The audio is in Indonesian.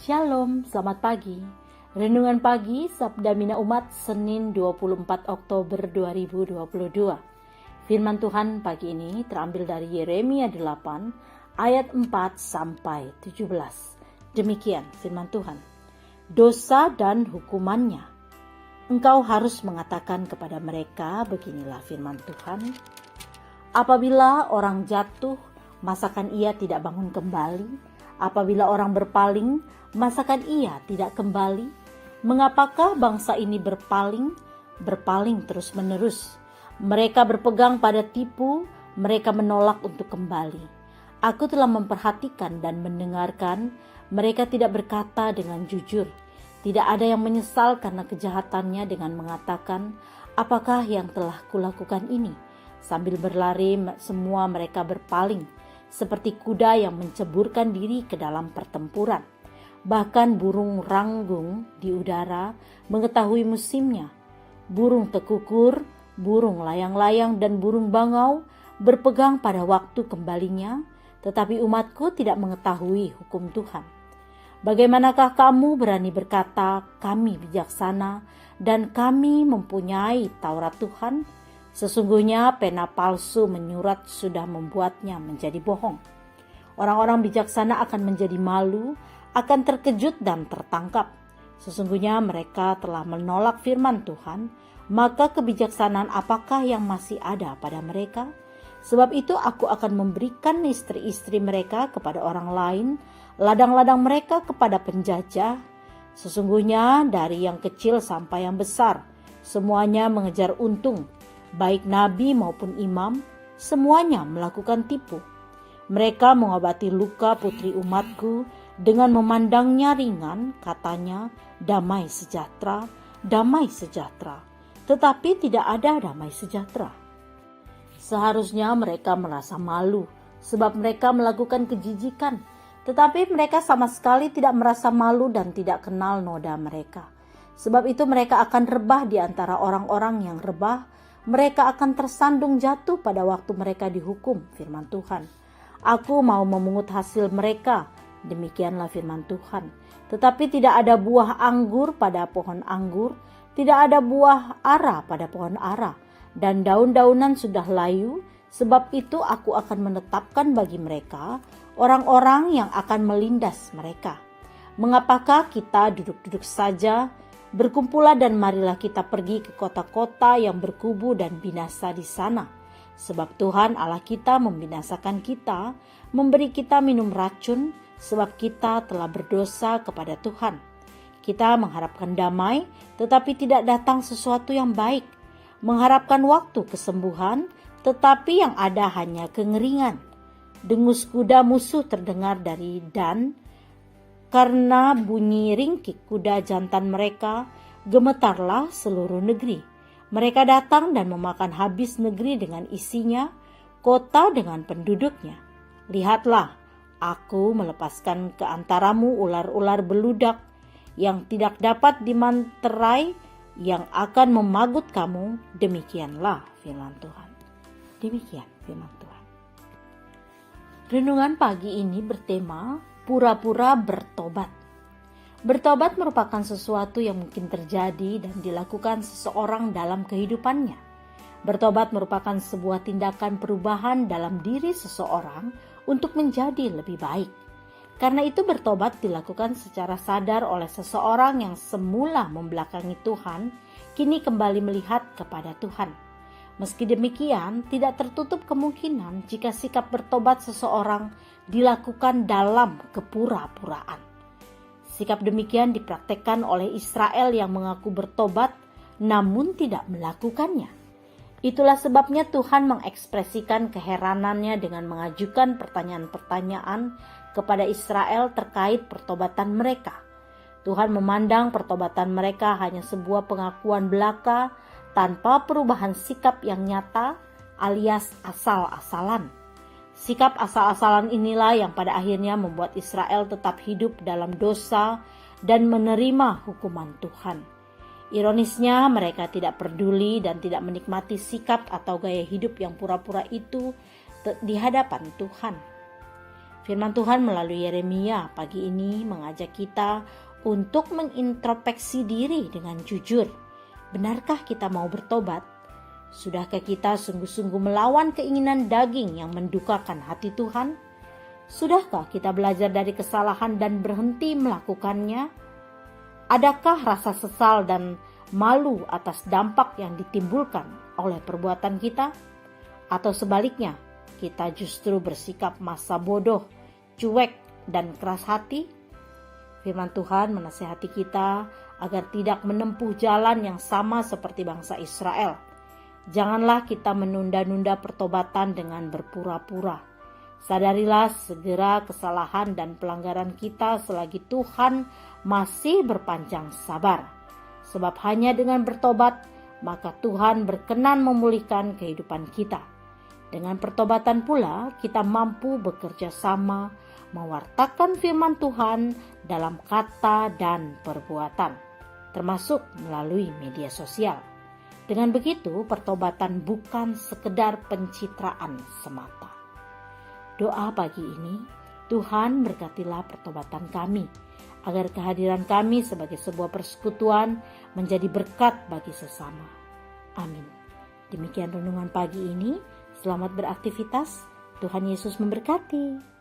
Shalom, selamat pagi. Renungan pagi Sabda Mina Umat Senin 24 Oktober 2022. Firman Tuhan pagi ini terambil dari Yeremia 8 ayat 4 sampai 17. Demikian firman Tuhan. Dosa dan hukumannya. Engkau harus mengatakan kepada mereka, beginilah firman Tuhan. Apabila orang jatuh, masakan ia tidak bangun kembali? Apabila orang berpaling, masakan ia tidak kembali? Mengapakah bangsa ini berpaling terus-menerus? Mereka berpegang pada tipu, mereka menolak untuk kembali. Aku telah memperhatikan dan mendengarkan, mereka tidak berkata dengan jujur. Tidak ada yang menyesal karena kejahatannya dengan mengatakan, apakah yang telah kulakukan ini? Sambil berlari semua mereka berpaling, seperti kuda yang menceburkan diri ke dalam pertempuran. Bahkan burung ranggung di udara mengetahui musimnya. Burung tekukur, burung layang-layang dan burung bangau berpegang pada waktu kembalinya, tetapi umatku tidak mengetahui hukum Tuhan. Bagaimanakah kamu berani berkata, kami bijaksana dan kami mempunyai Taurat Tuhan? Sesungguhnya pena palsu menyurat sudah membuatnya menjadi bohong. Orang-orang bijaksana akan menjadi malu, akan terkejut dan tertangkap. Sesungguhnya mereka telah menolak firman Tuhan, maka kebijaksanaan apakah yang masih ada pada mereka? Sebab itu aku akan memberikan istri-istri mereka kepada orang lain, ladang-ladang mereka kepada penjajah. Sesungguhnya dari yang kecil sampai yang besar, semuanya mengejar untung. Baik nabi maupun imam, semuanya melakukan tipu. Mereka mengobati luka putri umatku dengan memandangnya ringan, katanya, damai sejahtera, damai sejahtera. Tetapi tidak ada damai sejahtera. Seharusnya mereka merasa malu, sebab mereka melakukan kejijikan. Tetapi mereka sama sekali tidak merasa malu dan tidak kenal noda mereka. Sebab itu mereka akan rebah di antara orang-orang yang rebah. Mereka akan tersandung jatuh pada waktu mereka dihukum, firman Tuhan. Aku mau memungut hasil mereka, demikianlah firman Tuhan. Tetapi tidak ada buah anggur pada pohon anggur, tidak ada buah ara pada pohon ara, dan daun-daunan sudah layu. Sebab itu aku akan menetapkan bagi mereka orang-orang yang akan melindas mereka. Mengapakah kita duduk-duduk saja? Berkumpulah dan marilah kita pergi ke kota-kota yang berkubu dan binasa di sana. Sebab Tuhan Allah kita membinasakan kita, memberi kita minum racun, sebab kita telah berdosa kepada Tuhan. Kita mengharapkan damai, tetapi tidak datang sesuatu yang baik. Mengharapkan waktu kesembuhan, tetapi yang ada hanya kengeringan. Dengus kuda musuh terdengar dari Dan. Karena bunyi ringkik kuda jantan mereka, gemetarlah seluruh negeri. Mereka datang dan memakan habis negeri dengan isinya, kota dengan penduduknya. Lihatlah, aku melepaskan ke antaramu ular-ular beludak yang tidak dapat dimanterai, yang akan memagut kamu. Demikianlah firman Tuhan. Demikian firman Tuhan. Renungan pagi ini bertema pura-pura bertobat. Bertobat merupakan sesuatu yang mungkin terjadi dan dilakukan seseorang dalam kehidupannya. Bertobat merupakan sebuah tindakan perubahan dalam diri seseorang untuk menjadi lebih baik. Karena itu bertobat dilakukan secara sadar oleh seseorang yang semula membelakangi Tuhan, kini kembali melihat kepada Tuhan. Meski demikian, tidak tertutup kemungkinan jika sikap bertobat seseorang dilakukan dalam kepura-puraan. Sikap demikian dipraktekkan oleh Israel yang mengaku bertobat namun tidak melakukannya. Itulah sebabnya Tuhan mengekspresikan keheranannya dengan mengajukan pertanyaan-pertanyaan kepada Israel terkait pertobatan mereka. Tuhan memandang pertobatan mereka hanya sebuah pengakuan belaka tanpa perubahan sikap yang nyata alias asal-asalan. Sikap asal-asalan inilah yang pada akhirnya membuat Israel tetap hidup dalam dosa dan menerima hukuman Tuhan. Ironisnya mereka tidak peduli dan tidak menikmati sikap atau gaya hidup yang pura-pura itu di hadapan Tuhan. Firman Tuhan melalui Yeremia pagi ini mengajak kita untuk mengintrospeksi diri dengan jujur. Benarkah kita mau bertobat? Sudahkah kita sungguh-sungguh melawan keinginan daging yang mendukakan hati Tuhan? Sudahkah kita belajar dari kesalahan dan berhenti melakukannya? Adakah rasa sesal dan malu atas dampak yang ditimbulkan oleh perbuatan kita? Atau sebaliknya, kita justru bersikap masa bodoh, cuek, dan keras hati? Firman Tuhan menasihati kita agar tidak menempuh jalan yang sama seperti bangsa Israel. Janganlah kita menunda-nunda pertobatan dengan berpura-pura. Sadarilah segera kesalahan dan pelanggaran kita selagi Tuhan masih berpanjang sabar. Sebab hanya dengan bertobat, maka Tuhan berkenan memulihkan kehidupan kita. Dengan pertobatan pula, kita mampu bekerja sama, mewartakan firman Tuhan dalam kata dan perbuatan, termasuk melalui media sosial. Dengan begitu, pertobatan bukan sekedar pencitraan semata. Doa pagi ini, Tuhan berkatilah pertobatan kami, agar kehadiran kami sebagai sebuah persekutuan menjadi berkat bagi sesama. Amin. Demikian renungan pagi ini. Selamat beraktivitas. Tuhan Yesus memberkati.